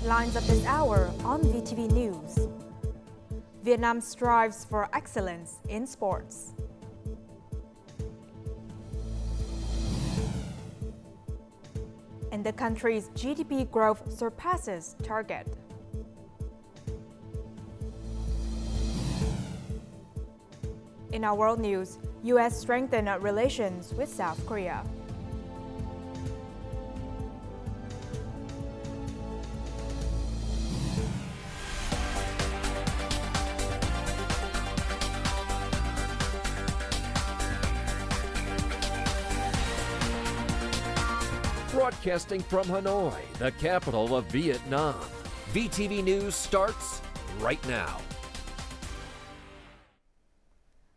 headlines of this hour on VTV News. Vietnam strives for excellence in sports. And the country's GDP growth surpasses target. In our world news, U.S. strengthened relations with South Korea. Broadcasting from Hanoi, the capital of Vietnam. VTV News starts right now.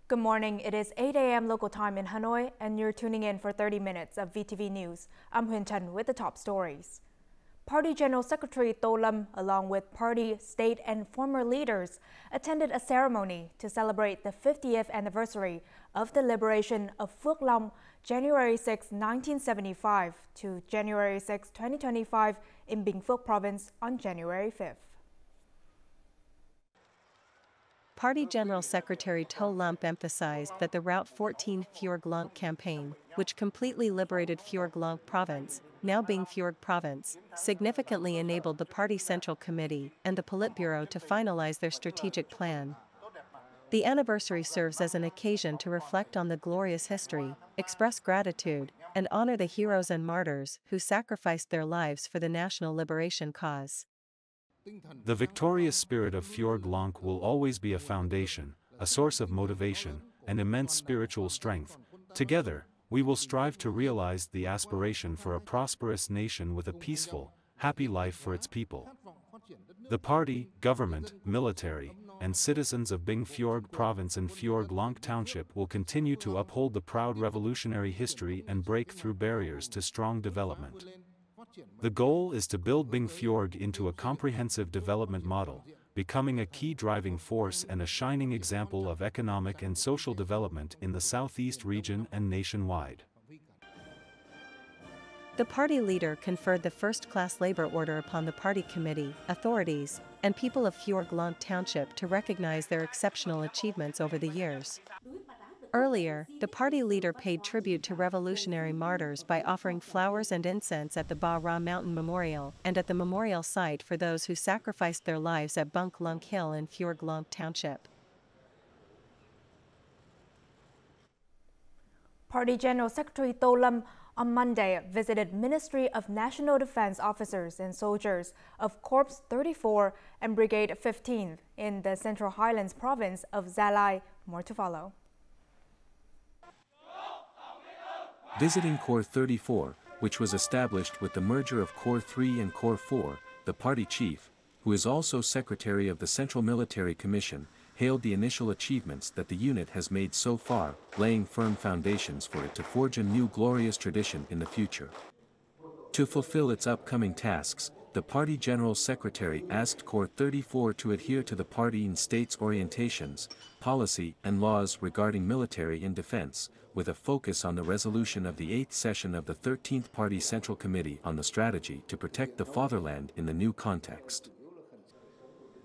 Good morning. It is 8 a.m. local time in Hanoi, and you're tuning in for 30 minutes of VTV News. I'm Huyền Trần with the top stories. Party General Secretary Tô Lâm, along with party, state, and former leaders, attended a ceremony to celebrate the 50th anniversary of the liberation of Phước Long, January 6, 1975 to January 6, 2025 in Bình Phước Province on January 5th. Party General Secretary Tô Lâm emphasized that the Route 14 Phước Long campaign, which completely liberated Phước Long Province, now being Phước Province, significantly enabled the Party Central Committee and the Politburo to finalize their strategic plan. The anniversary serves as an occasion to reflect on the glorious history, express gratitude, and honor the heroes and martyrs who sacrificed their lives for the national liberation cause. The victorious spirit of Phước Long will always be a foundation, a source of motivation, and immense spiritual strength. Together, we will strive to realize the aspiration for a prosperous nation with a peaceful, happy life for its people. The party, government, military, and citizens of Bình Phước Province and Phước Long Township will continue to uphold the proud revolutionary history and break through barriers to strong development. The goal is to build Bình Phước into a comprehensive development model, becoming a key driving force and a shining example of economic and social development in the southeast region and nationwide. The party leader conferred the first-class labor order upon the party committee, authorities, and people of Phước Long Township to recognize their exceptional achievements over the years. Earlier, the party leader paid tribute to revolutionary martyrs by offering flowers and incense at the Ba Ra Mountain Memorial and at the memorial site for those who sacrificed their lives at Bunk Lung Hill in Phước Long Township. Party General Secretary Tô Lâm on Monday visited Ministry of National Defense officers and soldiers of Corps 34 and Brigade 15 in the Central Highlands province of Gia Lai. More to follow. Visiting Corps 34, which was established with the merger of Corps 3 and Corps 4, the party chief, who is also Secretary of the Central Military Commission, hailed the initial achievements that the unit has made so far, laying firm foundations for it to forge a new glorious tradition in the future. To fulfill its upcoming tasks, the Party General Secretary asked Corps 34 to adhere to the party and state's orientations, policy and laws regarding military and defense, with a focus on the resolution of the 8th session of the 13th Party Central Committee on the strategy to protect the fatherland in the new context.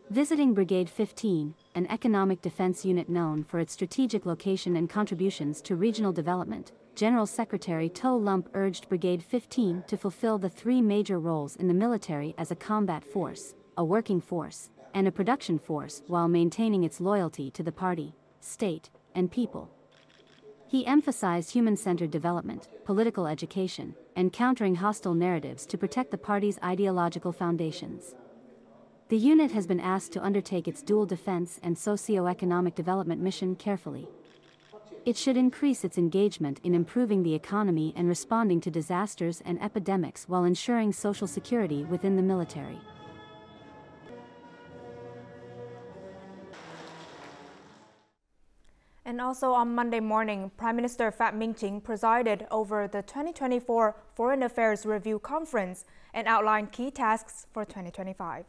Visiting Brigade 15, an economic defense unit known for its strategic location and contributions to regional development, General Secretary Tô Lâm urged Brigade 15 to fulfill the three major roles in the military as a combat force, a working force, and a production force while maintaining its loyalty to the party, state, and people. He emphasized human-centered development, political education, and countering hostile narratives to protect the party's ideological foundations. The unit has been asked to undertake its dual defense and socio-economic development mission carefully. It should increase its engagement in improving the economy and responding to disasters and epidemics while ensuring social security within the military. And also on Monday morning, Prime Minister Phạm Minh Chính presided over the 2024 Foreign Affairs Review Conference and outlined key tasks for 2025.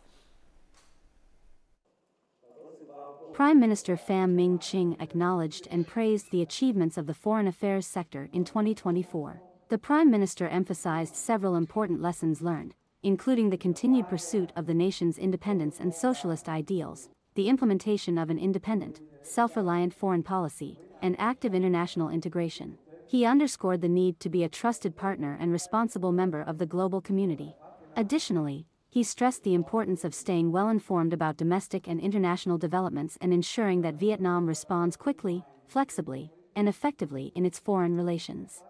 Prime Minister Phạm Minh Chính acknowledged and praised the achievements of the foreign affairs sector in 2024. The Prime Minister emphasized several important lessons learned, including the continued pursuit of the nation's independence and socialist ideals, the implementation of an independent, self-reliant foreign policy, and active international integration. He underscored the need to be a trusted partner and responsible member of the global community. Additionally, he stressed the importance of staying well-informed about domestic and international developments and ensuring that Vietnam responds quickly, flexibly, and effectively in its foreign relations.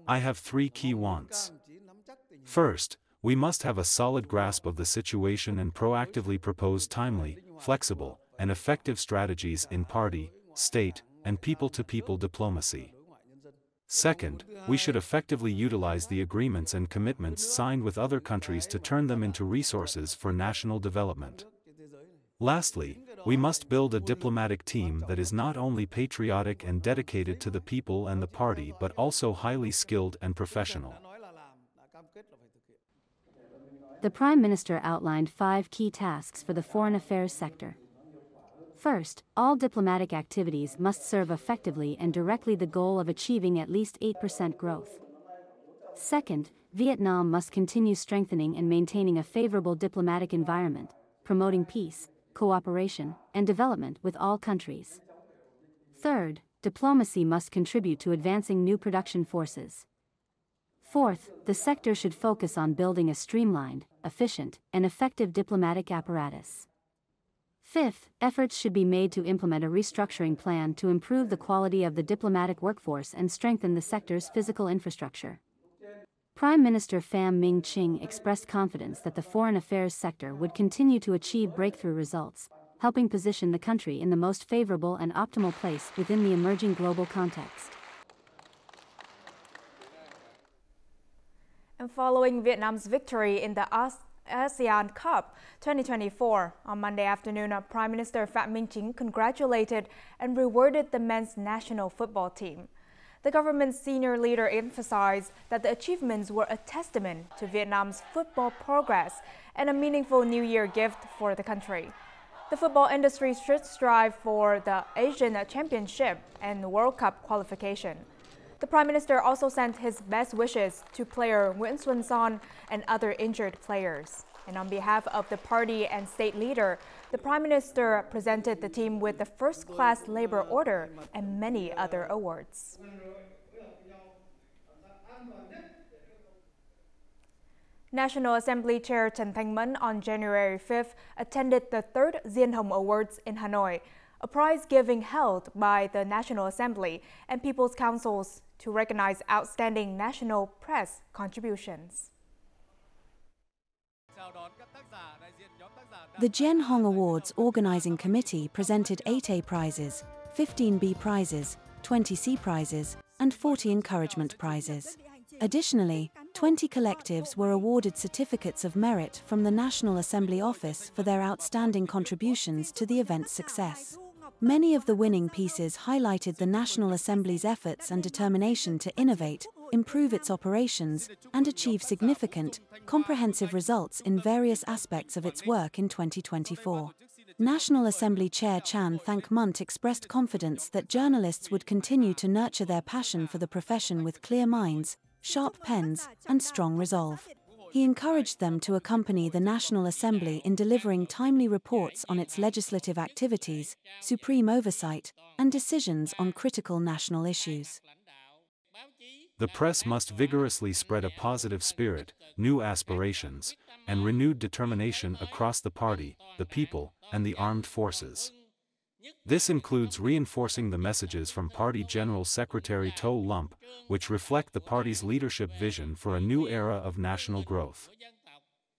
I have 3 key wants. First, we must have a solid grasp of the situation and proactively propose timely, flexible, and effective strategies in party, state, and people-to-people diplomacy. Second, we should effectively utilize the agreements and commitments signed with other countries to turn them into resources for national development. Lastly, we must build a diplomatic team that is not only patriotic and dedicated to the people and the party but also highly skilled and professional. The Prime Minister outlined 5 key tasks for the foreign affairs sector. First, all diplomatic activities must serve effectively and directly the goal of achieving at least 8% growth. Second, Vietnam must continue strengthening and maintaining a favorable diplomatic environment, promoting peace, cooperation, and development with all countries. Third, diplomacy must contribute to advancing new production forces. Fourth, the sector should focus on building a streamlined, efficient, and effective diplomatic apparatus. Fifth, efforts should be made to implement a restructuring plan to improve the quality of the diplomatic workforce and strengthen the sector's physical infrastructure. Prime Minister Pham Minh Chinh expressed confidence that the foreign affairs sector would continue to achieve breakthrough results, helping position the country in the most favorable and optimal place within the emerging global context. And following Vietnam's victory in the ASEAN Cup 2024, on Monday afternoon, Prime Minister Pham Minh Chinh congratulated and rewarded the men's national football team. The government's senior leader emphasized that the achievements were a testament to Vietnam's football progress and a meaningful New Year gift for the country. The football industry should strive for the Asian Championship and World Cup qualification. The Prime Minister also sent his best wishes to player Nguyễn Xuân Son and other injured players. And on behalf of the party and state leader, the Prime Minister presented the team with the First-Class Labor Order and many other awards. National Assembly Chair Trần Thanh Mẫn on January 5th attended the 3rd Diên Hồng Awards in Hanoi, a prize giving held by the National Assembly and People's Councils to recognize outstanding national press contributions. The Diên Hồng Awards Organizing Committee presented 8 A prizes, 15 B prizes, 20 C prizes, and 40 encouragement prizes. Additionally, 20 collectives were awarded certificates of merit from the National Assembly Office for their outstanding contributions to the event's success. Many of the winning pieces highlighted the National Assembly's efforts and determination to innovate, improve its operations, and achieve significant, comprehensive results in various aspects of its work in 2024. National Assembly Chair Chan Thank Munt expressed confidence that journalists would continue to nurture their passion for the profession with clear minds, sharp pens, and strong resolve. He encouraged them to accompany the National Assembly in delivering timely reports on its legislative activities, supreme oversight, and decisions on critical national issues. The press must vigorously spread a positive spirit, new aspirations, and renewed determination across the party, the people, and the armed forces. This includes reinforcing the messages from Party General Secretary Tô Lâm, which reflect the party's leadership vision for a new era of national growth.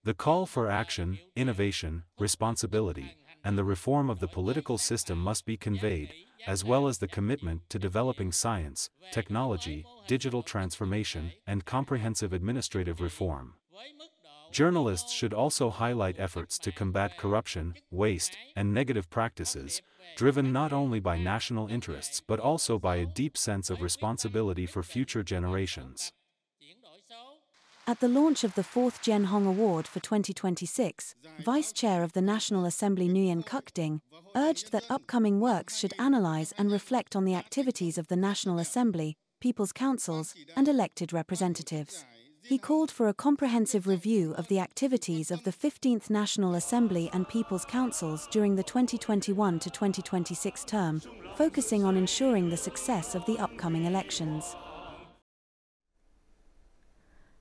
The call for action, innovation, responsibility, and the reform of the political system must be conveyed, as well as the commitment to developing science, technology, digital transformation, and comprehensive administrative reform. Journalists should also highlight efforts to combat corruption, waste, and negative practices, driven not only by national interests but also by a deep sense of responsibility for future generations. At the launch of the 4th Diên Hồng Award for 2026, Vice Chair of the National Assembly Nguyen Cuc Ding urged that upcoming works should analyze and reflect on the activities of the National Assembly, People's Councils, and elected representatives. he called for a comprehensive review of the activities of the 15th National Assembly and People's Councils during the 2021 to 2026 term, focusing on ensuring the success of the upcoming elections.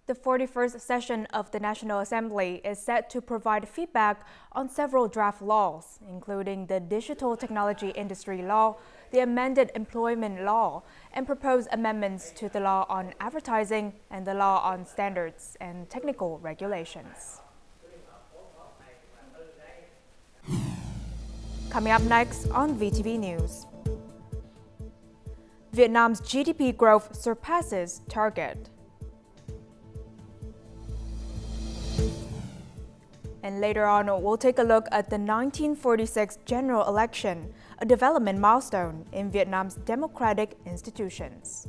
The 41st session of the National Assembly is set to provide feedback on several draft laws, including the Digital Technology Industry Law, the amended Employment Law, and proposed amendments to the Law on Advertising and the Law on Standards and Technical Regulations. Coming up next on VTV News. Vietnam's GDP growth surpasses target. And later on, we'll take a look at the 1946 general election, a development milestone in Vietnam's democratic institutions.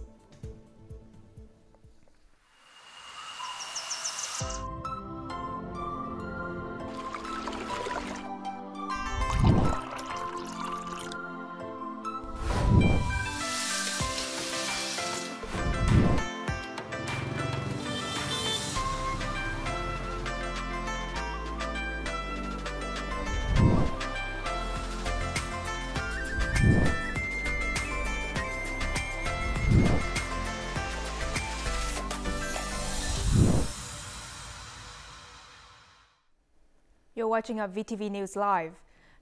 You're watching VTV News Live.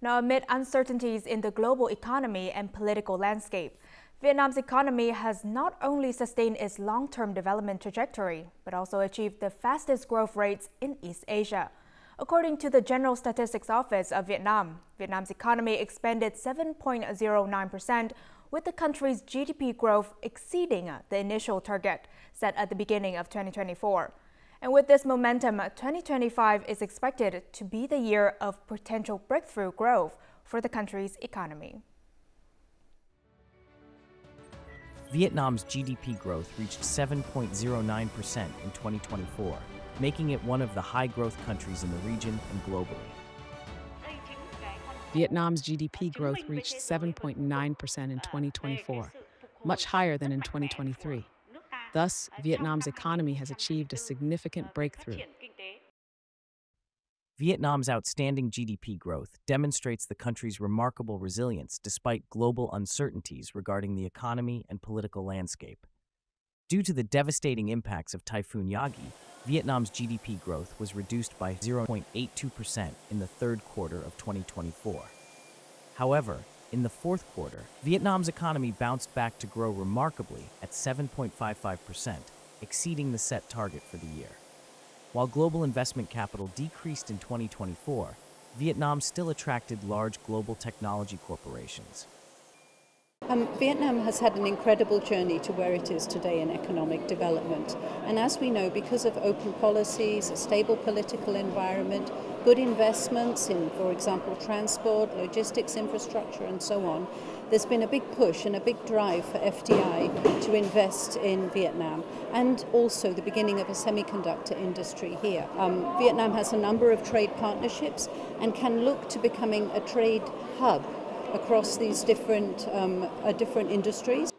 Now, amid uncertainties in the global economy and political landscape, Vietnam's economy has not only sustained its long-term development trajectory, but also achieved the fastest growth rates in East Asia. According to the General Statistics Office of Vietnam, Vietnam's economy expanded 7.09%, with the country's GDP growth exceeding the initial target set at the beginning of 2024. And with this momentum, 2025 is expected to be the year of potential breakthrough growth for the country's economy. Vietnam's GDP growth reached 7.09% in 2024, making it one of the high-growth countries in the region and globally. Vietnam's GDP growth reached 7.9% in 2024, much higher than in 2023. Thus, Vietnam's economy has achieved a significant breakthrough. Vietnam's outstanding GDP growth demonstrates the country's remarkable resilience despite global uncertainties regarding the economy and political landscape. Due to the devastating impacts of Typhoon Yagi, Vietnam's GDP growth was reduced by 0.82% in the third quarter of 2024. However, in the fourth quarter, Vietnam's economy bounced back to grow remarkably at 7.55%, exceeding the set target for the year. While global investment capital decreased in 2024, Vietnam still attracted large global technology corporations. Vietnam has had an incredible journey to where it is today in economic development. And as we know, because of open policies, a stable political environment, good investments in, for example, transport, logistics infrastructure, and so on, there's been a big push and a big drive for FDI to invest in Vietnam, and also the beginning of a semiconductor industry here. Vietnam has a number of trade partnerships and can look to becoming a trade hub across these different industries.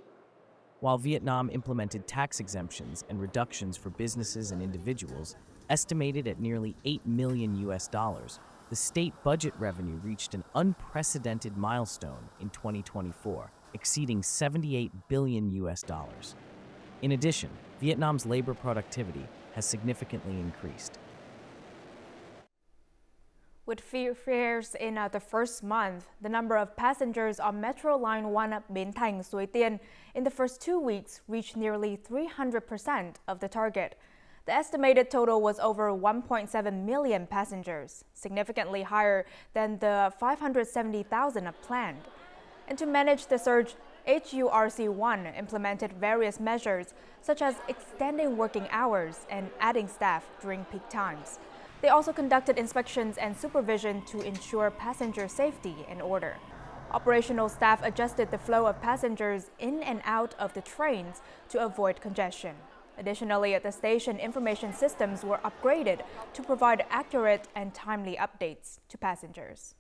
While Vietnam implemented tax exemptions and reductions for businesses and individuals, estimated at nearly $8 million, the state budget revenue reached an unprecedented milestone in 2024, exceeding $78 billion. In addition, Vietnam's labor productivity has significantly increased. With fares in the first month, the number of passengers on Metro Line Wana Bến Thành Suối Tiên in the first 2 weeks reached nearly 300% of the target. The estimated total was over 1.7 million passengers, significantly higher than the 570,000 planned. And to manage the surge, HURC-1 implemented various measures, such as extending working hours and adding staff during peak times. They also conducted inspections and supervision to ensure passenger safety and order. Operational staff adjusted the flow of passengers in and out of the trains to avoid congestion. Additionally, at the station, information systems were upgraded to provide accurate and timely updates to passengers.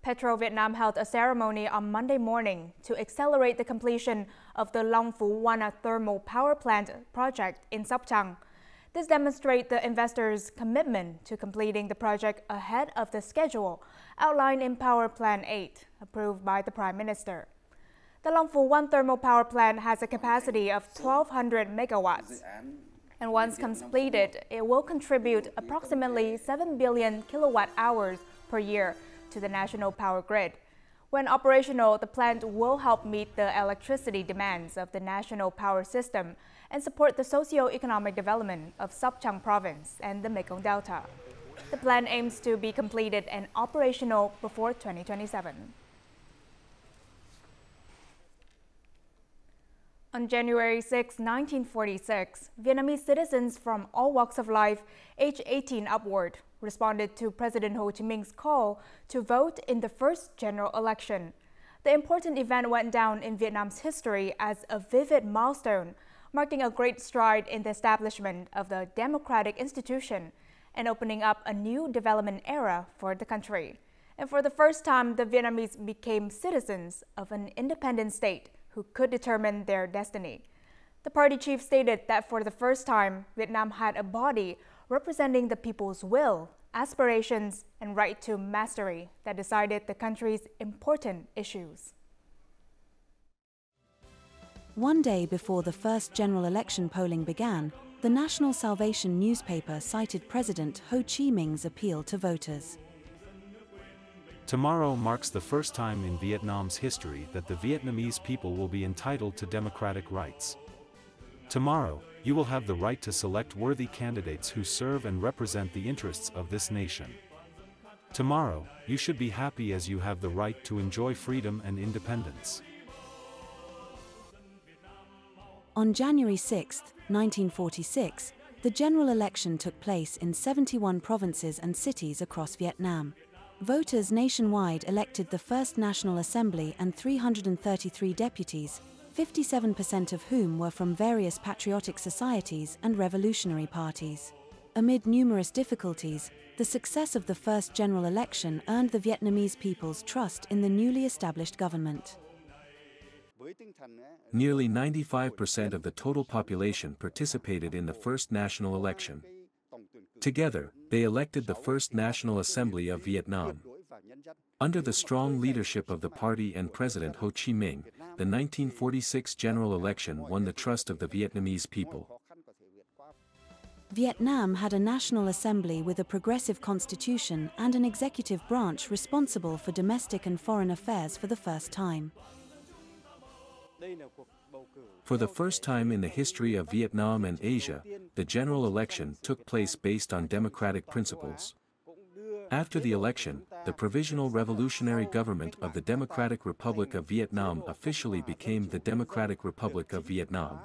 Petro-Vietnam held a ceremony on Monday morning to accelerate the completion of the Long Phu Wana thermal power plant project in Sóc Trăng. This demonstrates the investors' commitment to completing the project ahead of the schedule outlined in Power Plan 8, approved by the Prime Minister. The Long Phu Wana thermal power plant has a capacity of 1,200 megawatts. And once completed, it will contribute approximately 7 billion kilowatt hours per year to the national power grid. When operational, the plant will help meet the electricity demands of the national power system and support the socio-economic development of Sóc Trăng province and the Mekong Delta. The plant aims to be completed and operational before 2027. On January 6, 1946, Vietnamese citizens from all walks of life, age 18 upward, responded to President Ho Chi Minh's call to vote in the first general election. The important event went down in Vietnam's history as a vivid milestone, marking a great stride in the establishment of the democratic institution and opening up a new development era for the country. And for the first time, the Vietnamese became citizens of an independent state who could determine their destiny. The party chief stated that for the first time, Vietnam had a body representing the people's will, aspirations, and right to mastery that decided the country's important issues. One day before the first general election polling began, the National Salvation newspaper cited President Ho Chi Minh's appeal to voters. Tomorrow marks the first time in Vietnam's history that the Vietnamese people will be entitled to democratic rights. Tomorrow, you will have the right to select worthy candidates who serve and represent the interests of this nation. Tomorrow, you should be happy as you have the right to enjoy freedom and independence. On January 6, 1946, the general election took place in 71 provinces and cities across Vietnam. Voters nationwide elected the First National Assembly and 333 deputies, 57% of whom were from various patriotic societies and revolutionary parties. Amid numerous difficulties, the success of the first general election earned the Vietnamese people's trust in the newly established government. Nearly 95% of the total population participated in the first national election. Together, they elected the First National Assembly of Vietnam. Under the strong leadership of the party and President Ho Chi Minh, the 1946 general election won the trust of the Vietnamese people. Vietnam had a national assembly with a progressive constitution and an executive branch responsible for domestic and foreign affairs for the first time. For the first time in the history of Vietnam and Asia, the general election took place based on democratic principles. After the election, the Provisional Revolutionary Government of the Democratic Republic of Vietnam officially became the Democratic Republic of Vietnam.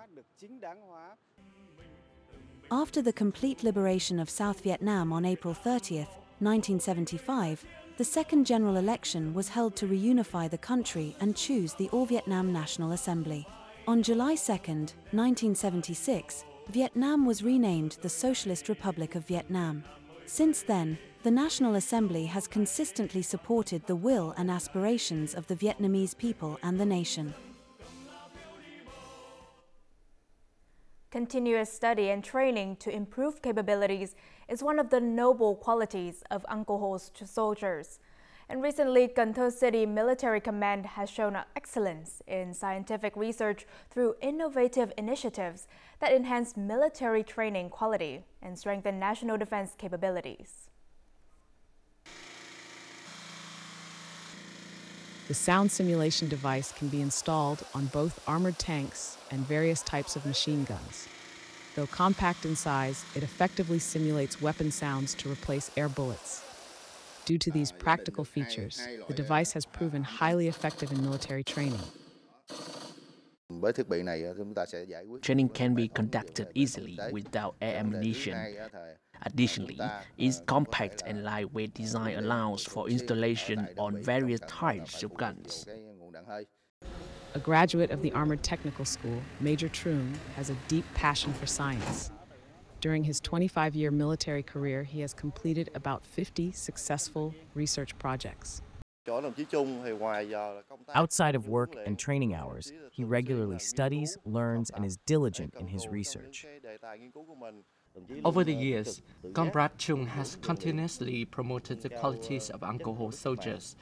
After the complete liberation of South Vietnam on April 30, 1975, the second general election was held to reunify the country and choose the All-Vietnam National Assembly. On July 2, 1976, Vietnam was renamed the Socialist Republic of Vietnam. Since then, the National Assembly has consistently supported the will and aspirations of the Vietnamese people and the nation. Continuous study and training to improve capabilities is one of the noble qualities of Uncle Ho's soldiers. And recently, Cần Thơ City Military Command has shown excellence in scientific research through innovative initiatives that enhance military training quality and strengthen national defense capabilities. The sound simulation device can be installed on both armored tanks and various types of machine guns. Though compact in size, it effectively simulates weapon sounds to replace air bullets. Due to these practical features, the device has proven highly effective in military training. Training can be conducted easily without air ammunition. Additionally, its compact and lightweight design allows for installation on various types of guns. A graduate of the Armored Technical School, Major Trung has a deep passion for science. During his 25-year military career, he has completed about 50 successful research projects. Outside of work and training hours, he regularly studies, learns, and is diligent in his research. Over the years, Comrade Chung has continuously promoted the qualities of alcohol soldiers.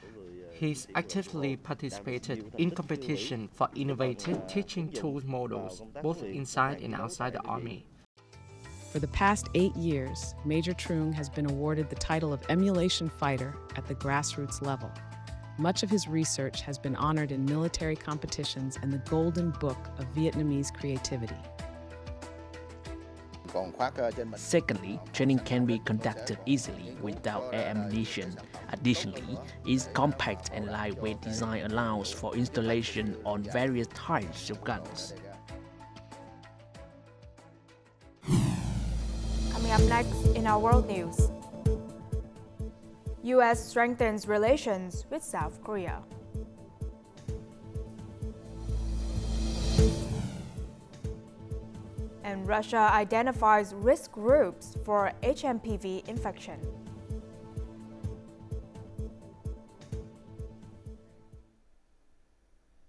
He's actively participated in competition for innovative teaching tool models, both inside and outside the Army. For the past 8 years, Major Trung has been awarded the title of Emulation Fighter at the grassroots level. Much of his research has been honored in military competitions and the Golden Book of Vietnamese Creativity. Secondly, training can be conducted easily without air ammunition. Additionally, its compact and lightweight design allows for installation on various types of guns. Coming up next in our world news, U.S. strengthens relations with South Korea. And Russia identifies risk groups for HMPV infection.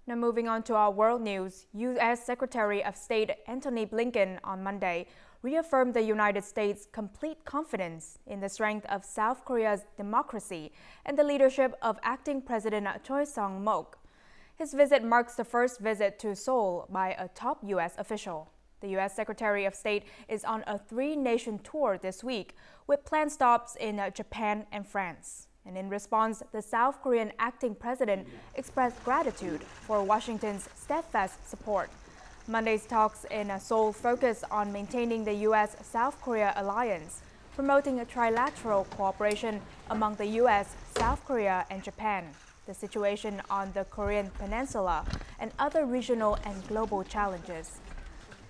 Now moving on to our world news, U.S. Secretary of State Antony Blinken on Monday reaffirmed the United States' complete confidence in the strength of South Korea's democracy and the leadership of acting President Choi Sung-mok. His visit marks the first visit to Seoul by a top U.S. official. The U.S. Secretary of State is on a 3-nation tour this week with planned stops in Japan and France. And in response, the South Korean acting president expressed gratitude for Washington's steadfast support. Monday's talks in Seoul focus on maintaining the U.S.-South Korea alliance, promoting a trilateral cooperation among the U.S., South Korea, and Japan, the situation on the Korean peninsula, and other regional and global challenges.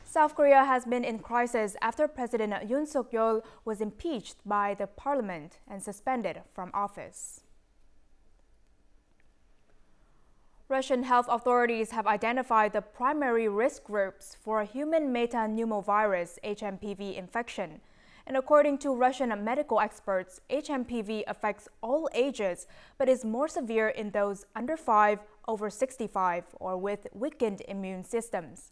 South Korea has been in crisis after President Yoon Suk-yeol was impeached by the parliament and suspended from office. Russian health authorities have identified the primary risk groups for human metapneumovirus HMPV infection. And according to Russian medical experts, HMPV affects all ages, but is more severe in those under 5, over 65, or with weakened immune systems.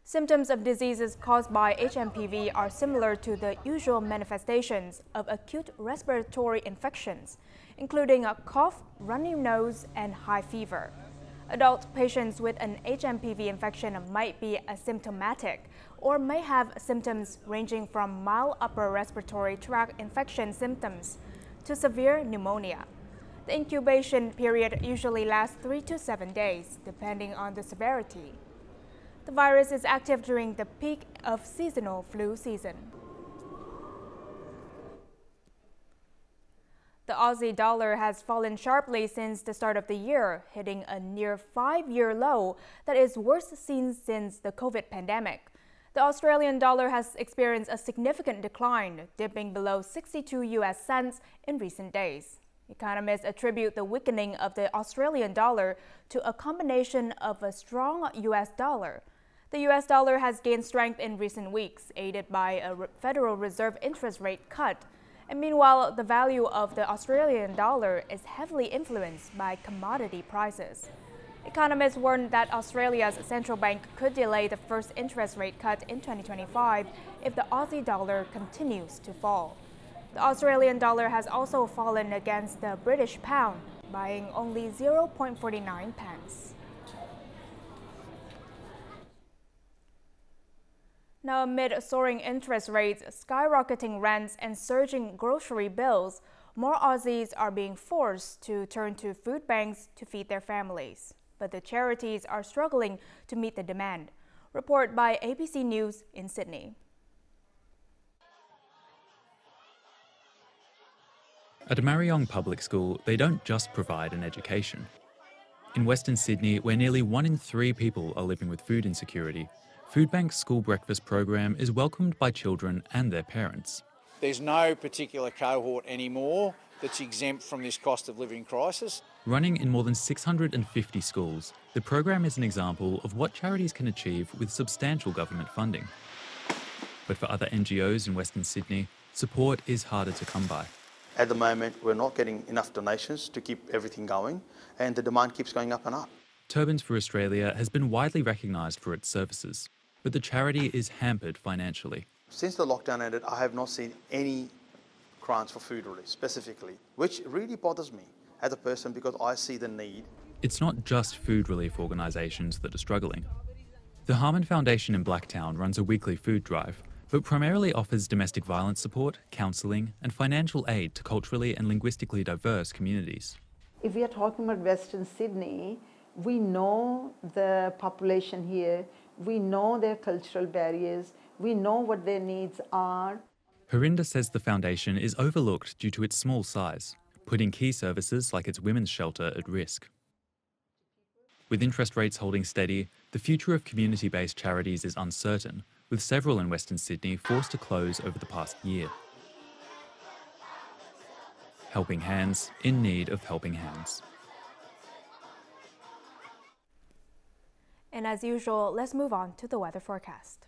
Symptoms of diseases caused by HMPV are similar to the usual manifestations of acute respiratory infections, including a cough, runny nose, and high fever. Adult patients with an HMPV infection might be asymptomatic or may have symptoms ranging from mild upper respiratory tract infection symptoms to severe pneumonia. The incubation period usually lasts 3 to 7 days, depending on the severity. The virus is active during the peak of seasonal flu season. The Aussie dollar has fallen sharply since the start of the year, hitting a near 5-year low that is worst seen since the COVID pandemic. The Australian dollar has experienced a significant decline, dipping below 62 US cents in recent days. Economists attribute the weakening of the Australian dollar to a combination of a strong US dollar. The US dollar has gained strength in recent weeks, aided by a Federal Reserve interest rate cut. And meanwhile, the value of the Australian dollar is heavily influenced by commodity prices. Economists warn that Australia's central bank could delay the first interest rate cut in 2025 if the Aussie dollar continues to fall. The Australian dollar has also fallen against the British pound, buying only 0.49 pence. Now, amid soaring interest rates, skyrocketing rents, and surging grocery bills, more Aussies are being forced to turn to food banks to feed their families. But the charities are struggling to meet the demand. Report by ABC News in Sydney. At Mariong Public School, they don't just provide an education. In Western Sydney, where nearly 1 in 3 people are living with food insecurity, Foodbank's school breakfast program is welcomed by children and their parents. There's no particular cohort anymore that's exempt from this cost of living crisis. Running in more than 650 schools, the program is an example of what charities can achieve with substantial government funding. But for other NGOs in Western Sydney, support is harder to come by. At the moment, we're not getting enough donations to keep everything going, and the demand keeps going up and up. Turbans for Australia has been widely recognised for its services, but the charity is hampered financially. Since the lockdown ended, I have not seen any grants for food relief specifically, which really bothers me as a person because I see the need. It's not just food relief organisations that are struggling. The Harmon Foundation in Blacktown runs a weekly food drive, but primarily offers domestic violence support, counselling and financial aid to culturally and linguistically diverse communities. If we are talking about Western Sydney, we know the population here, we know their cultural barriers, we know what their needs are. Harinder says the foundation is overlooked due to its small size, putting key services like its women's shelter at risk. With interest rates holding steady, the future of community-based charities is uncertain, with several in Western Sydney forced to close over the past year. Helping hands in need of helping hands. And as usual, let's move on to the weather forecast.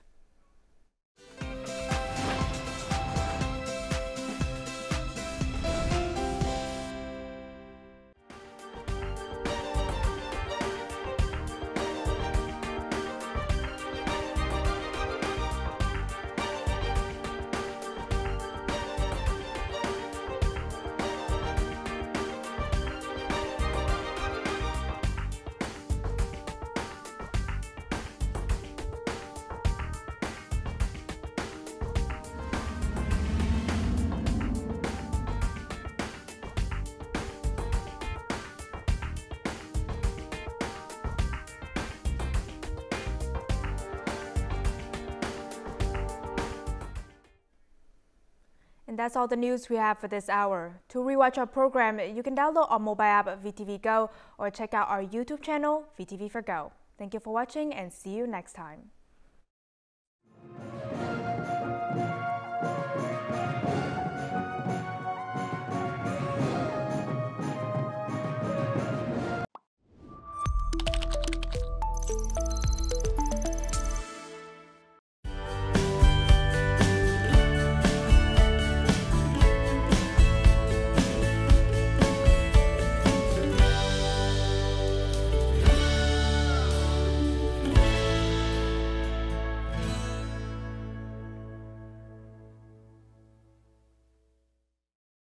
And that's all the news we have for this hour. To rewatch our program, you can download our mobile app VTVgo or check out our YouTube channel, VTV4Go. Thank you for watching and see you next time.